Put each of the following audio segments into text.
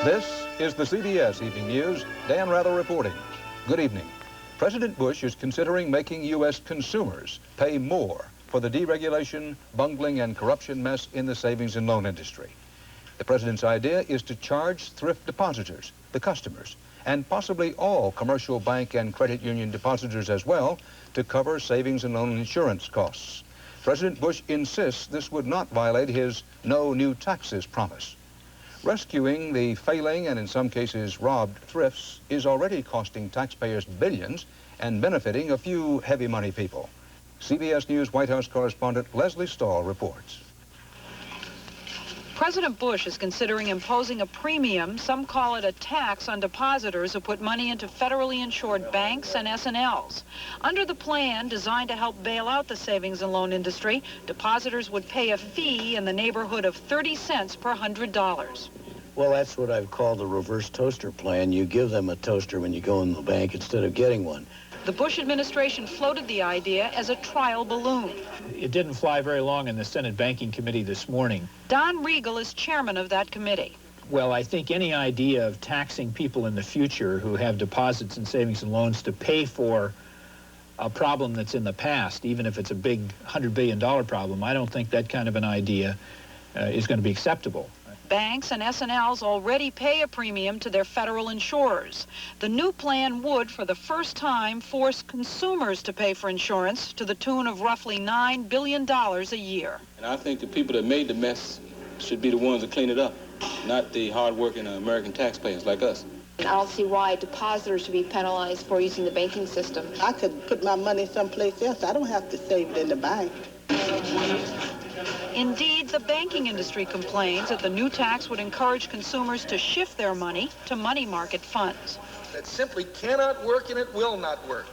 This is the CBS Evening News. Dan Rather reporting. Good evening. President Bush is considering making U.S. consumers pay more for the deregulation, bungling, and corruption mess in the savings and loan industry. The president's idea is to charge thrift depositors, the customers, and possibly all commercial bank and credit union depositors as well, to cover savings and loan insurance costs. President Bush insists this would not violate his no new taxes promise. Rescuing the failing and in some cases robbed thrifts is already costing taxpayers billions and benefiting a few heavy money people. CBS News White House correspondent Leslie Stahl reports. President Bush is considering imposing a premium, some call it a tax, on depositors who put money into federally insured banks and S&Ls. Under the plan designed to help bail out the savings and loan industry, depositors would pay a fee in the neighborhood of 30 cents per $100. Well, that's what I've called the reverse toaster plan. You give them a toaster when you go in the bank instead of getting one. The Bush administration floated the idea as a trial balloon. It didn't fly very long in the Senate Banking Committee this morning. Don Regal is chairman of that committee. Well, I think any idea of taxing people in the future who have deposits and savings and loans to pay for a problem that's in the past, even if it's a big $100 billion problem, I don't think that kind of an idea is going to be acceptable. Banks and S&Ls already pay a premium to their federal insurers. The new plan would, for the first time, force consumers to pay for insurance to the tune of roughly $9 billion a year. And I think the people that made the mess should be the ones that clean it up, not the hard-working American taxpayers like us. I don't see why depositors should be penalized for using the banking system. I could put my money someplace else. I don't have to save it in the bank. Indeed, the banking industry complains that the new tax would encourage consumers to shift their money to money market funds. That simply cannot work, and it will not work.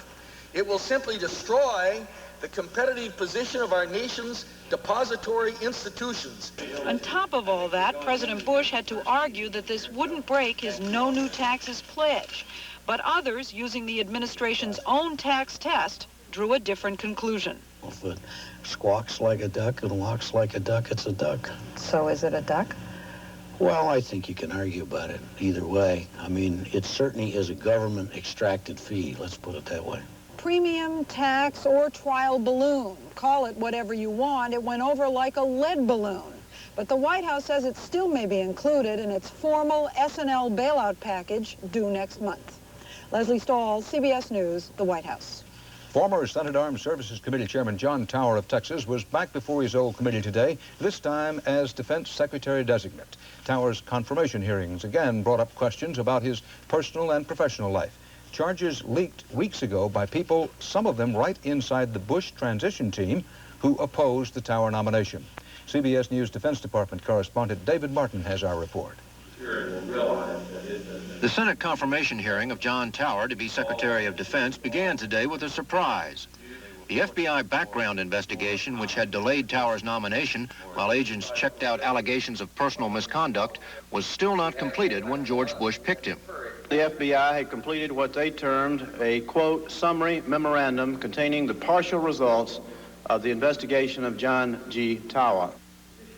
It will simply destroy the competitive position of our nation's depository institutions. On top of all that, President Bush had to argue that this wouldn't break his no new taxes pledge. But others, using the administration's own tax test, drew a different conclusion. If it squawks like a duck and walks like a duck, it's a duck. So is it a duck? Well, I think you can argue about it either way. I mean, it certainly is a government-extracted fee, let's put it that way. Premium, tax, or trial balloon. Call it whatever you want. It went over like a lead balloon. But the White House says it still may be included in its formal S&L bailout package due next month. Leslie Stahl, CBS News, the White House. Former Senate Armed Services Committee Chairman John Tower of Texas was back before his old committee today, this time as Defense Secretary-designate. Tower's confirmation hearings again brought up questions about his personal and professional life. Charges leaked weeks ago by people, some of them right inside the Bush transition team, who opposed the Tower nomination. CBS News Defense Department correspondent David Martin has our report. The Senate confirmation hearing of John Tower to be Secretary of Defense began today with a surprise. The FBI background investigation, which had delayed Tower's nomination while agents checked out allegations of personal misconduct, was still not completed when George Bush picked him. The FBI had completed what they termed a, quote, summary memorandum containing the partial results of the investigation of John G. Tower.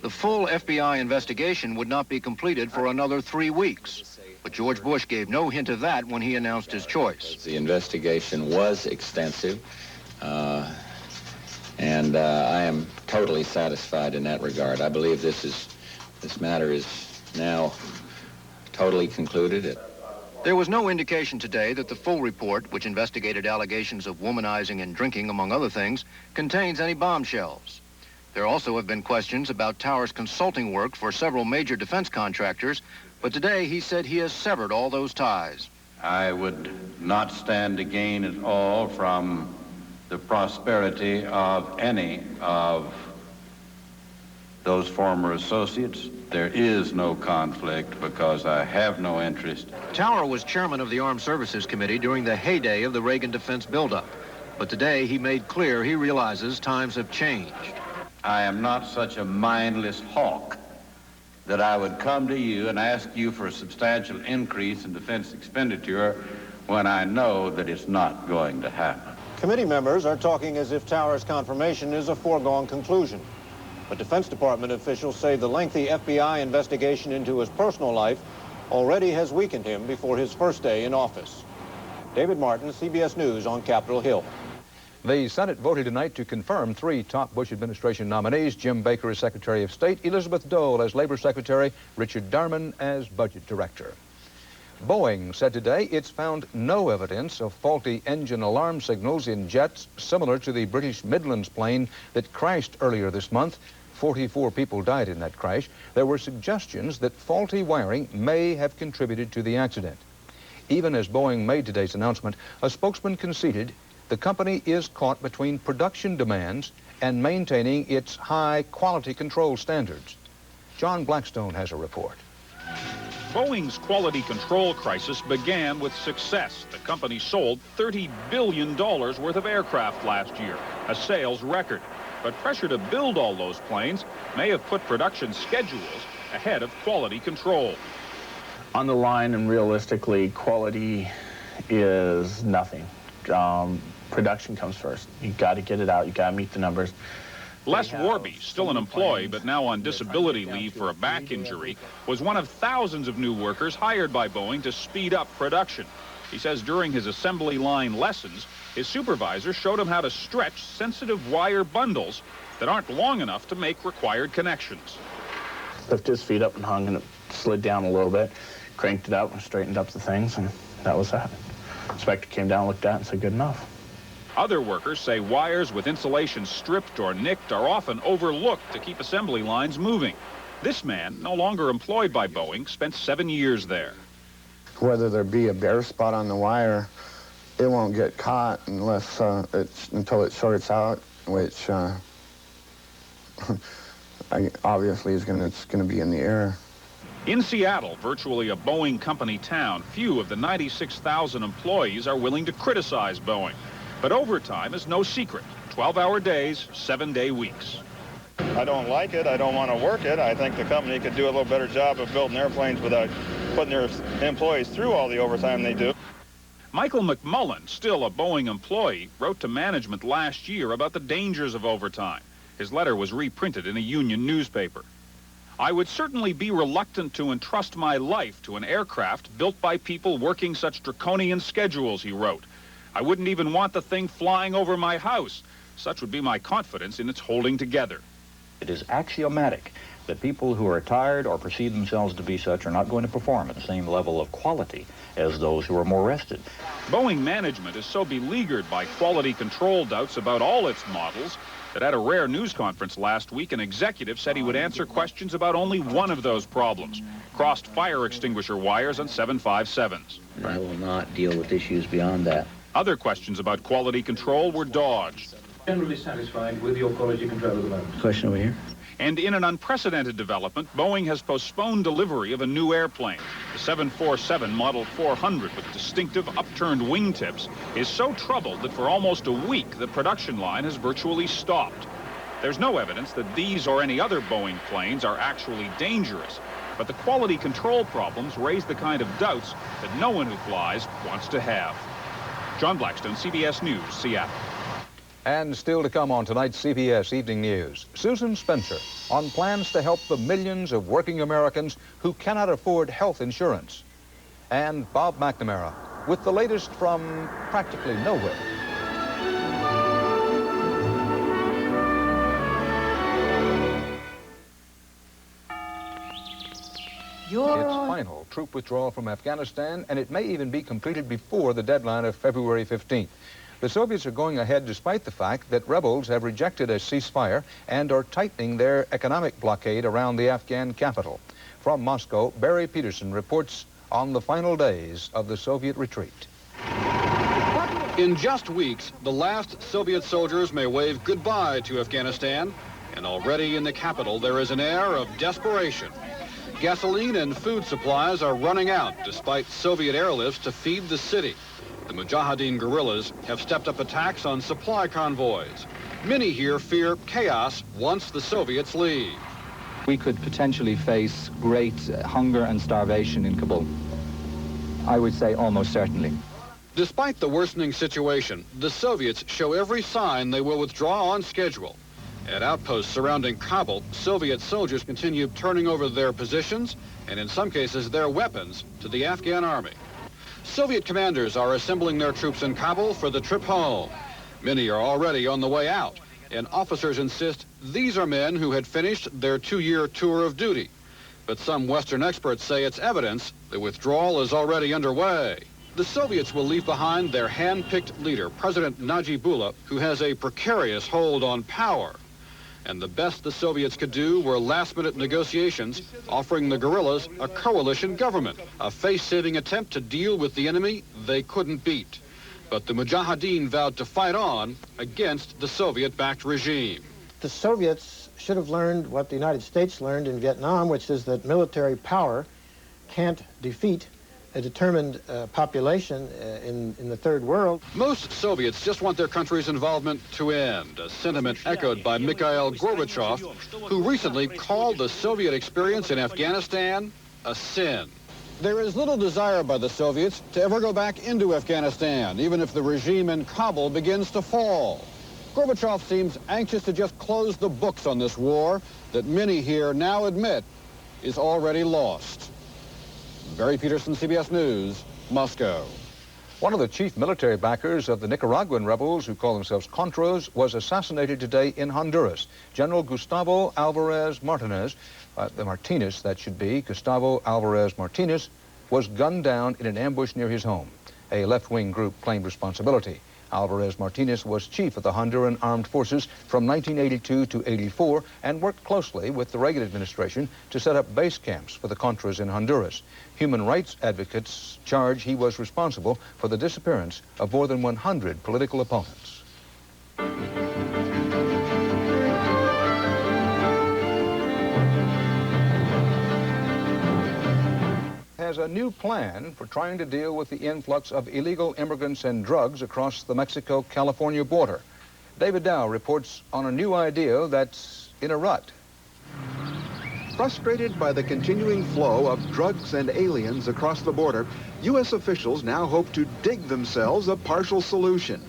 The full FBI investigation would not be completed for another 3 weeks. But George Bush gave no hint of that when he announced his choice. The investigation was extensive, and I am totally satisfied in that regard. I believe this matter is now totally concluded. There was no indication today that the full report, which investigated allegations of womanizing and drinking, among other things, contains any bombshells. There also have been questions about Tower's consulting work for several major defense contractors, but today he said he has severed all those ties. I would not stand to gain at all from the prosperity of any of those former associates. There is no conflict because I have no interest. Tower was chairman of the Armed Services Committee during the heyday of the Reagan defense buildup, but today he made clear he realizes times have changed. I am not such a mindless hawk that I would come to you and ask you for a substantial increase in defense expenditure when I know that it's not going to happen. Committee members are talking as if Tower's confirmation is a foregone conclusion. But Defense Department officials say the lengthy FBI investigation into his personal life already has weakened him before his first day in office. David Martin, CBS News on Capitol Hill. The Senate voted tonight to confirm 3 top Bush administration nominees: Jim Baker as Secretary of State, Elizabeth Dole as Labor Secretary, Richard Darman as Budget Director. Boeing said today it's found no evidence of faulty engine alarm signals in jets similar to the British Midlands plane that crashed earlier this month. 44 people died in that crash. There were suggestions that faulty wiring may have contributed to the accident. Even as Boeing made today's announcement, a spokesman conceded the company is caught between production demands and maintaining its high quality control standards. John Blackstone has a report. Boeing's quality control crisis began with success. The company sold $30 billion worth of aircraft last year, a sales record. But pressure to build all those planes may have put production schedules ahead of quality control. On the line, and realistically, quality is nothing. Production comes first. You got to get it out. You got to meet the numbers. Les Warby, still an employee but now on disability leave for a back injury, was one of thousands of new workers hired by Boeing to speed up production. He says during his assembly line lessons, his supervisor showed him how to stretch sensitive wire bundles that aren't long enough to make required connections. Lifted his feet up and hung, and it slid down a little bit, cranked it up and straightened up the things, and that was that. Inspector came down, looked at it, and said, good enough. Other workers say wires with insulation stripped or nicked are often overlooked to keep assembly lines moving. This man, no longer employed by Boeing, spent 7 years there. Whether there be a bare spot on the wire, it won't get caught unless until it shorts out, which obviously it's going to be in the air. In Seattle, virtually a Boeing company town, few of the 96,000 employees are willing to criticize Boeing. But overtime is no secret. 12-hour days, 7-day weeks. I don't like it. I don't want to work it. I think the company could do a little better job of building airplanes without putting their employees through all the overtime they do. Michael McMullen, still a Boeing employee, wrote to management last year about the dangers of overtime. His letter was reprinted in a union newspaper. I would certainly be reluctant to entrust my life to an aircraft built by people working such draconian schedules, he wrote. I wouldn't even want the thing flying over my house. Such would be my confidence in its holding together. It is axiomatic that people who are tired or perceive themselves to be such are not going to perform at the same level of quality as those who are more rested. Boeing management is so beleaguered by quality control doubts about all its models that at a rare news conference last week, an executive said he would answer questions about only one of those problems: crossed fire extinguisher wires on 757s. I will not deal with issues beyond that. Other questions about quality control were dodged. Generally satisfied with your quality control at the moment. Question over here. And in an unprecedented development, Boeing has postponed delivery of a new airplane. The 747 Model 400 with distinctive upturned wingtips is so troubled that for almost a week the production line has virtually stopped. There's no evidence that these or any other Boeing planes are actually dangerous, but the quality control problems raise the kind of doubts that no one who flies wants to have. John Blackstone, CBS News, Seattle. And still to come on tonight's CBS Evening News, Susan Spencer on plans to help the millions of working Americans who cannot afford health insurance. And Bob McNamara with the latest from practically nowhere. It's final troop withdrawal from Afghanistan, and it may even be completed before the deadline of February 15th. The Soviets are going ahead despite the fact that rebels have rejected a ceasefire and are tightening their economic blockade around the Afghan capital. From Moscow, Barry Peterson reports on the final days of the Soviet retreat. In just weeks, the last Soviet soldiers may wave goodbye to Afghanistan, and already in the capital there is an air of desperation. Gasoline and food supplies are running out despite Soviet airlifts to feed the city. The Mujahideen guerrillas have stepped up attacks on supply convoys. Many here fear chaos once the Soviets leave. We could potentially face great hunger and starvation in Kabul. I would say almost certainly. Despite the worsening situation, the Soviets show every sign they will withdraw on schedule. At outposts surrounding Kabul, Soviet soldiers continue turning over their positions and, in some cases, their weapons to the Afghan army. Soviet commanders are assembling their troops in Kabul for the trip home. Many are already on the way out, and officers insist these are men who had finished their 2-year tour of duty. But some Western experts say it's evidence the withdrawal is already underway. The Soviets will leave behind their hand-picked leader, President Najibullah, who has a precarious hold on power. And the best the Soviets could do were last-minute negotiations, offering the guerrillas a coalition government, a face-saving attempt to deal with the enemy they couldn't beat. But the Mujahideen vowed to fight on against the Soviet-backed regime. The Soviets should have learned what the United States learned in Vietnam, which is that military power can't defeat a determined population in the third world. Most Soviets just want their country's involvement to end, a sentiment echoed by Mikhail Gorbachev, who recently called the Soviet experience in Afghanistan a sin. There is little desire by the Soviets to ever go back into Afghanistan, even if the regime in Kabul begins to fall. Gorbachev seems anxious to just close the books on this war that many here now admit is already lost. Barry Peterson, CBS News, Moscow. One of the chief military backers of the Nicaraguan rebels, who call themselves Contras, was assassinated today in Honduras. General Gustavo Alvarez Martinez, Gustavo Alvarez Martinez, was gunned down in an ambush near his home. A left-wing group claimed responsibility. Alvarez Martinez was chief of the Honduran Armed Forces from 1982 to 84 and worked closely with the Reagan administration to set up base camps for the Contras in Honduras. Human rights advocates charge he was responsible for the disappearance of more than 100 political opponents. Has a new plan for trying to deal with the influx of illegal immigrants and drugs across the Mexico-California border. David Dow reports on a new idea that's in a rut. Frustrated by the continuing flow of drugs and aliens across the border, U.S. officials now hope to dig themselves a partial solution.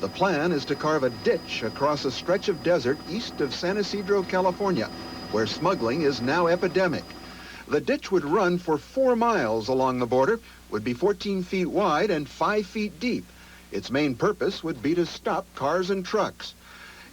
The plan is to carve a ditch across a stretch of desert east of San Ysidro, California, where smuggling is now epidemic. The ditch would run for 4 miles along the border, would be 14 feet wide and 5 feet deep. Its main purpose would be to stop cars and trucks.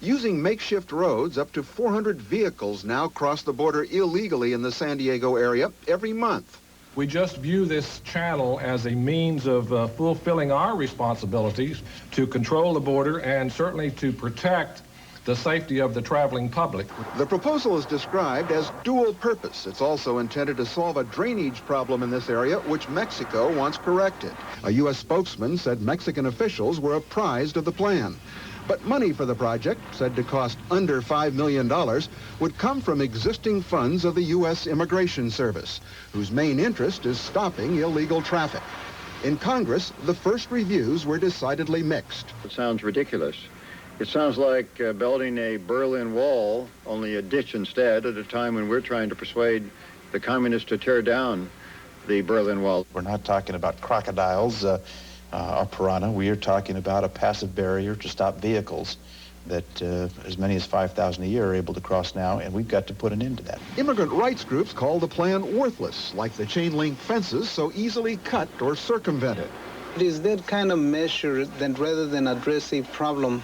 Using makeshift roads, up to 400 vehicles now cross the border illegally in the San Diego area every month. We just view this channel as a means of fulfilling our responsibilities to control the border and certainly to protect the safety of the traveling public. The proposal is described as dual purpose. It's also intended to solve a drainage problem in this area, which Mexico wants corrected. A U.S. spokesman said Mexican officials were apprised of the plan. But money for the project, said to cost under $5 million, would come from existing funds of the U.S. Immigration Service, whose main interest is stopping illegal traffic. In Congress, the first reviews were decidedly mixed. It sounds ridiculous. It sounds like building a Berlin Wall, only a ditch instead, at a time when we're trying to persuade the communists to tear down the Berlin Wall. We're not talking about crocodiles or piranha. We are talking about a passive barrier to stop vehicles that as many as 5,000 a year are able to cross now, and we've got to put an end to that. Immigrant rights groups call the plan worthless, like the chain-link fences so easily cut or circumvented. It is that kind of measure that rather than address a problem,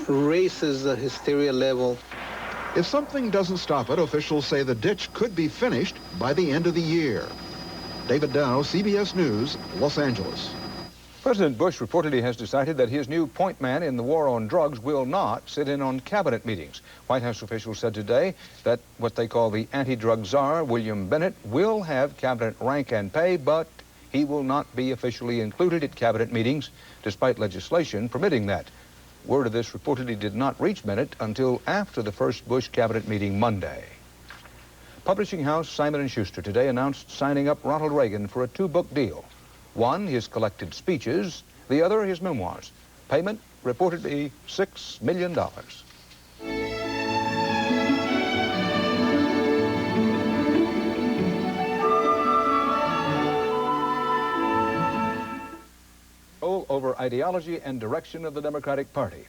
raises the hysteria level. If something doesn't stop it, officials say the ditch could be finished by the end of the year. David Dow, CBS News, Los Angeles. President Bush reportedly has decided that his new point man in the war on drugs will not sit in on cabinet meetings. White House officials said today that what they call the anti-drug czar, William Bennett, will have cabinet rank and pay, but he will not be officially included at cabinet meetings, despite legislation permitting that. Word of this reportedly did not reach Bennett until after the first Bush cabinet meeting Monday. Publishing house Simon & Schuster today announced signing up Ronald Reagan for a 2-book deal. One, his collected speeches, the other, his memoirs. Payment reportedly $6 million. Over ideology and direction of the Democratic Party.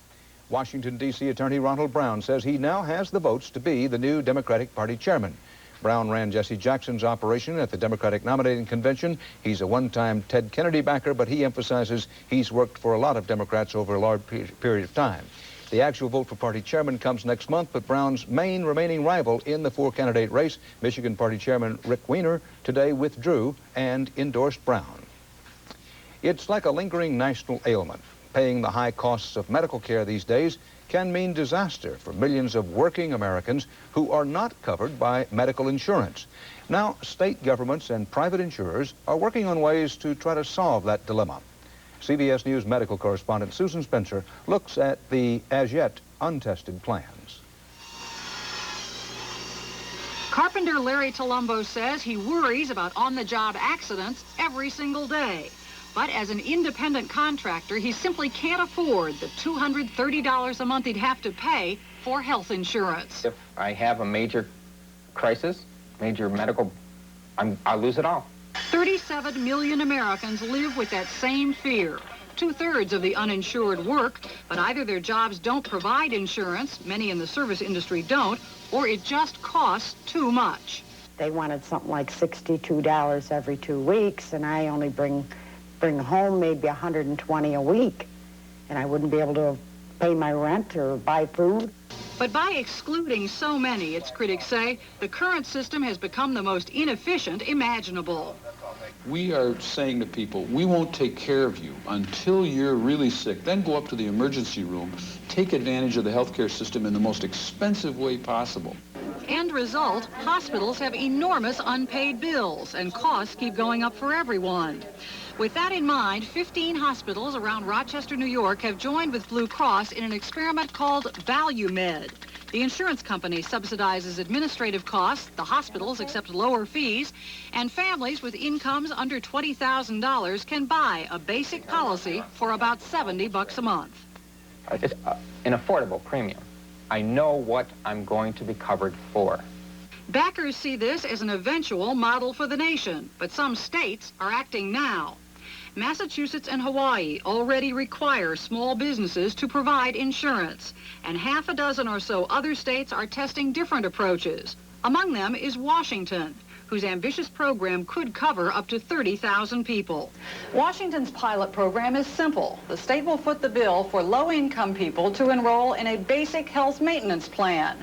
Washington, D.C. Attorney Ronald Brown says he now has the votes to be the new Democratic Party chairman. Brown ran Jesse Jackson's operation at the Democratic Nominating Convention. He's a one-time Ted Kennedy backer, but he emphasizes he's worked for a lot of Democrats over a large period of time. The actual vote for party chairman comes next month, but Brown's main remaining rival in the four-candidate race, Michigan Party Chairman Rick Weiner, today withdrew and endorsed Brown. It's like a lingering national ailment. Paying the high costs of medical care these days can mean disaster for millions of working Americans who are not covered by medical insurance. Now, state governments and private insurers are working on ways to try to solve that dilemma. CBS News medical correspondent Susan Spencer looks at the as-yet untested plans. Carpenter Larry Talumbo says he worries about on-the-job accidents every single day. But as an independent contractor, he simply can't afford the $230 a month he'd have to pay for health insurance. If I have a major crisis, major medical, I'll lose it all. 37 million Americans live with that same fear. 2/3 of the uninsured work, but either their jobs don't provide insurance, many in the service industry don't, or it just costs too much. They wanted something like $62 every 2 weeks, and I only bring home maybe $120 a week, and I wouldn't be able to pay my rent or buy food. But by excluding so many, its critics say, the current system has become the most inefficient imaginable. We are saying to people, we won't take care of you until you're really sick. Then go up to the emergency room, take advantage of the healthcare system in the most expensive way possible. End result, hospitals have enormous unpaid bills, and costs keep going up for everyone. With that in mind, 15 hospitals around Rochester, New York have joined with Blue Cross in an experiment called Value Med. The insurance company subsidizes administrative costs, the hospitals accept lower fees, and families with incomes under $20,000 can buy a basic policy for about $70 a month. It's an affordable premium. I know what I'm going to be covered for. Backers see this as an eventual model for the nation, but some states are acting now. Massachusetts and Hawaii already require small businesses to provide insurance, and half a dozen or so other states are testing different approaches. Among them is Washington, whose ambitious program could cover up to 30,000 people. Washington's pilot program is simple. The state will foot the bill for low-income people to enroll in a basic health maintenance plan.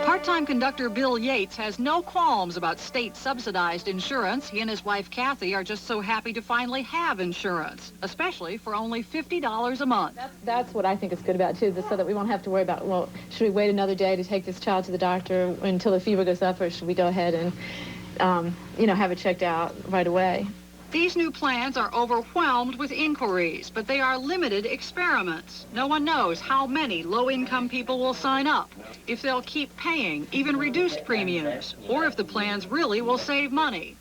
Part-time conductor Bill Yates has no qualms about state-subsidized insurance. He and his wife Kathy are just so happy to finally have insurance, especially for only $50 a month. That's what I think is good about it, too, so that we won't have to worry about, well, should we wait another day to take this child to the doctor until the fever goes up, or should we go ahead and, have it checked out right away? These new plans are overwhelmed with inquiries, but they are limited experiments. No one knows how many low-income people will sign up, if they'll keep paying, even reduced premiums, or if the plans really will save money.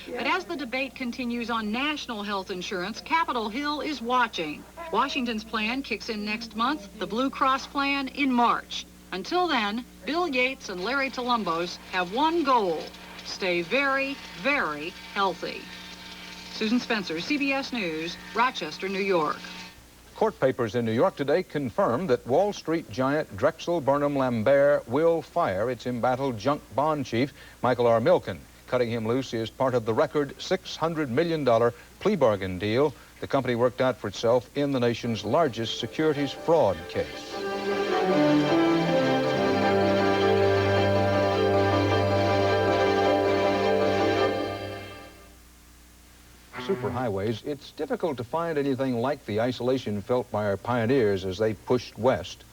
But as the debate continues on national health insurance, Capitol Hill is watching. Washington's plan kicks in next month, the Blue Cross plan in March. Until then, Bill Yates and Larry Talumbo's have one goal: stay very, very healthy. Susan Spencer, CBS News, Rochester, New York. Court papers in New York today confirm that Wall Street giant Drexel Burnham Lambert will fire its embattled junk bond chief, Michael R. Milken. Cutting him loose is part of the record $600 million plea bargain deal the company worked out for itself in the nation's largest securities fraud case. Superhighways, it's difficult to find anything like the isolation felt by our pioneers as they pushed west.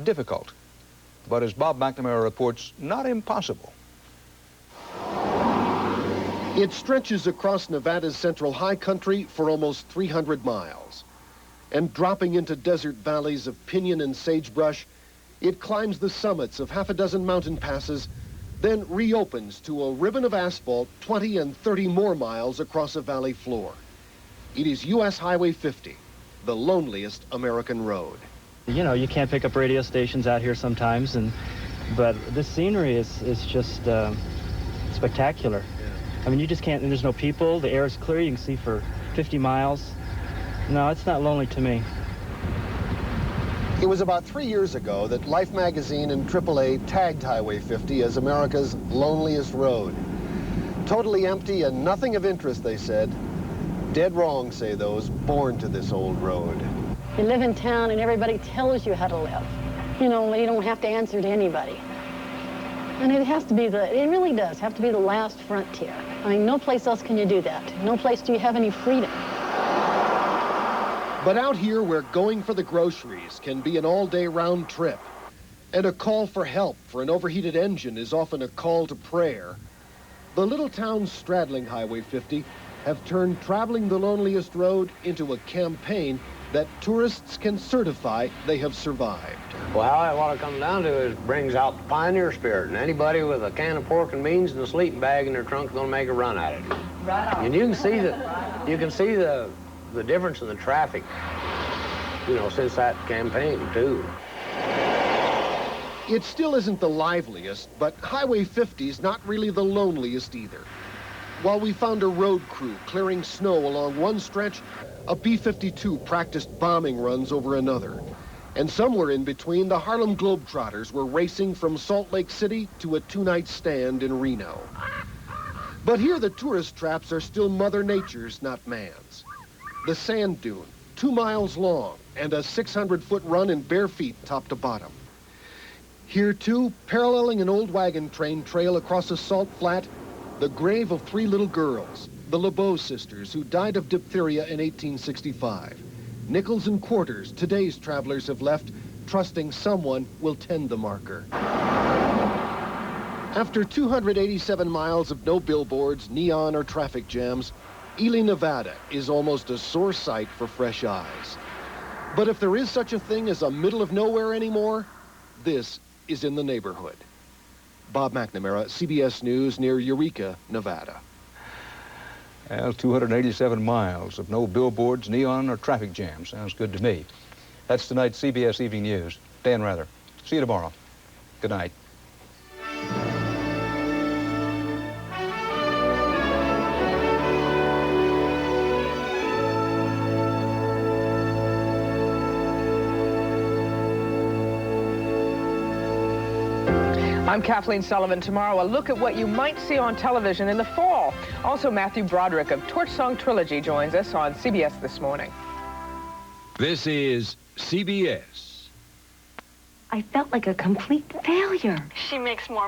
Difficult. But as Bob McNamara reports, not impossible. It stretches across Nevada's central high country for almost 300 miles. And dropping into desert valleys of pinyon and sagebrush, it climbs the summits of half a dozen mountain passes, then reopens to a ribbon of asphalt 20 and 30 more miles across a valley floor. It is U.S. Highway 50, the loneliest American road. You know, you can't pick up radio stations out here sometimes, but this scenery is just spectacular. Yeah. I mean, you just can't, and there's no people, the air is clear, you can see for 50 miles. No, it's not lonely to me. It was about 3 years ago that Life magazine and AAA tagged Highway 50 as America's loneliest road. Totally empty and nothing of interest, they said. Dead wrong, say those born to this old road. You live in town and everybody tells you how to live. You know, you don't have to answer to anybody. And it has to be it really does have to be the last frontier. I mean, no place else can you do that. No place do you have any freedom. But out here where going for the groceries can be an all-day round trip, and a call for help for an overheated engine is often a call to prayer, the little towns straddling Highway 50 have turned traveling the loneliest road into a campaign that tourists can certify they have survived. Well, what it comes down to is brings out the pioneer spirit, and anybody with a can of pork and beans and a sleeping bag in their trunk is going to make a run at it. Right on. And you can see the difference in the traffic, you know, since that campaign, too. It still isn't the liveliest, but Highway 50 is not really the loneliest either. While we found a road crew clearing snow along one stretch, a B-52 practiced bombing runs over another. And somewhere in between, the Harlem Globetrotters were racing from Salt Lake City to a two-night stand in Reno. But here the tourist traps are still Mother Nature's, not man's. The sand dune, 2 miles long, and a 600-foot run in bare feet top to bottom. Here, too, paralleling an old wagon train trail across a salt flat, the grave of 3 little girls, the LeBeau sisters, who died of diphtheria in 1865. Nickels and quarters today's travelers have left, trusting someone will tend the marker. After 287 miles of no billboards, neon, or traffic jams, Ely, Nevada is almost a sore sight for fresh eyes. But if there is such a thing as a middle of nowhere anymore, this is in the neighborhood. Bob McNamara, CBS News, near Eureka, Nevada. Well, 287 miles of no billboards, neon, or traffic jams. Sounds good to me. That's tonight's CBS Evening News. Dan Rather. See you tomorrow. Good night. I'm Kathleen Sullivan. Tomorrow, a look at what you might see on television in the fall. Also, Matthew Broderick of Torch Song Trilogy joins us on CBS This Morning. This is CBS. I felt like a complete failure. She makes more